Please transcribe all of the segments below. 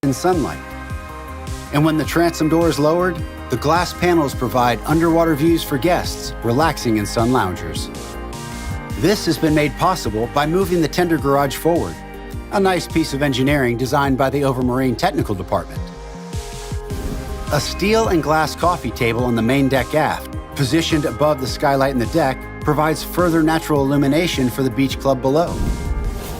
in sunlight. And when the transom door is lowered, the glass panels provide underwater views for guests relaxing in sun loungers. This has been made possible by moving the tender garage forward, a nice piece of engineering designed by the Overmarine Technical Department. A steel and glass coffee table on the main deck aft, positioned above the skylight in the deck, provides further natural illumination for the beach club below.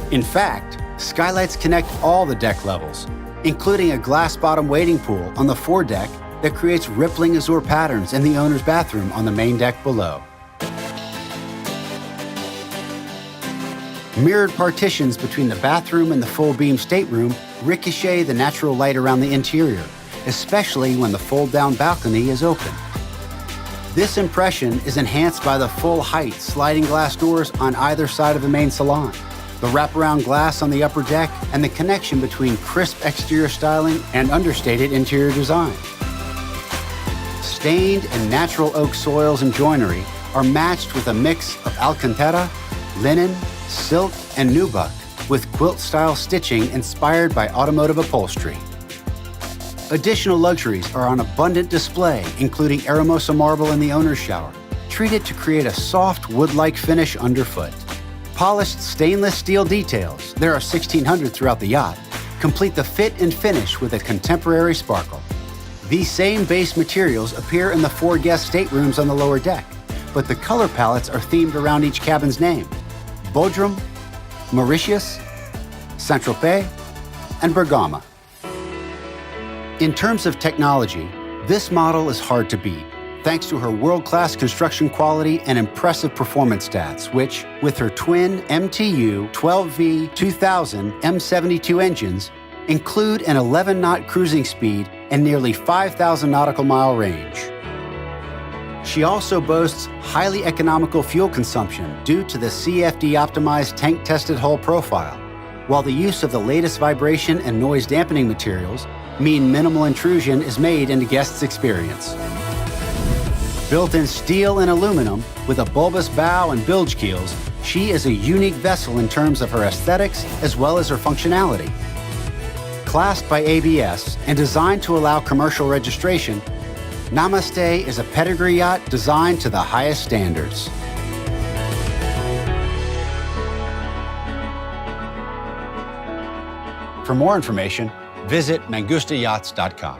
In fact, skylights connect all the deck levels, including a glass-bottom waiting pool on the foredeck that creates rippling azure patterns in the owner's bathroom on the main deck below. Mirrored partitions between the bathroom and the full-beam stateroom ricochet the natural light around the interior, especially when the fold-down balcony is open. This impression is enhanced by the full-height sliding glass doors on either side of the main salon, the wraparound glass on the upper deck, and the connection between crisp exterior styling and understated interior design. Stained and natural oak soils and joinery are matched with a mix of alcantara, linen, silk, and nubuck, with quilt-style stitching inspired by automotive upholstery. Additional luxuries are on abundant display, including Aramosa marble in the owner's shower, treated to create a soft wood-like finish underfoot. Polished stainless steel details, there are 1,600 throughout the yacht, complete the fit and finish with a contemporary sparkle. These same base materials appear in the 4 guest staterooms on the lower deck, but the color palettes are themed around each cabin's name: Bodrum, Mauritius, Saint-Tropez, and Bergamo. In terms of technology, this model is hard to beat, thanks to her world-class construction quality and impressive performance stats, which, with her twin MTU 12V 2000 M72 engines, include an 11-knot cruising speed and nearly 5,000 nautical mile range. She also boasts highly economical fuel consumption due to the CFD-optimized tank-tested hull profile, while the use of the latest vibration and noise dampening materials mean minimal intrusion is made into guests' experience. Built in steel and aluminum with a bulbous bow and bilge keels, she is a unique vessel in terms of her aesthetics as well as her functionality. Classed by ABS and designed to allow commercial registration, Namastè is a pedigree yacht designed to the highest standards. For more information, visit mangustayachts.com.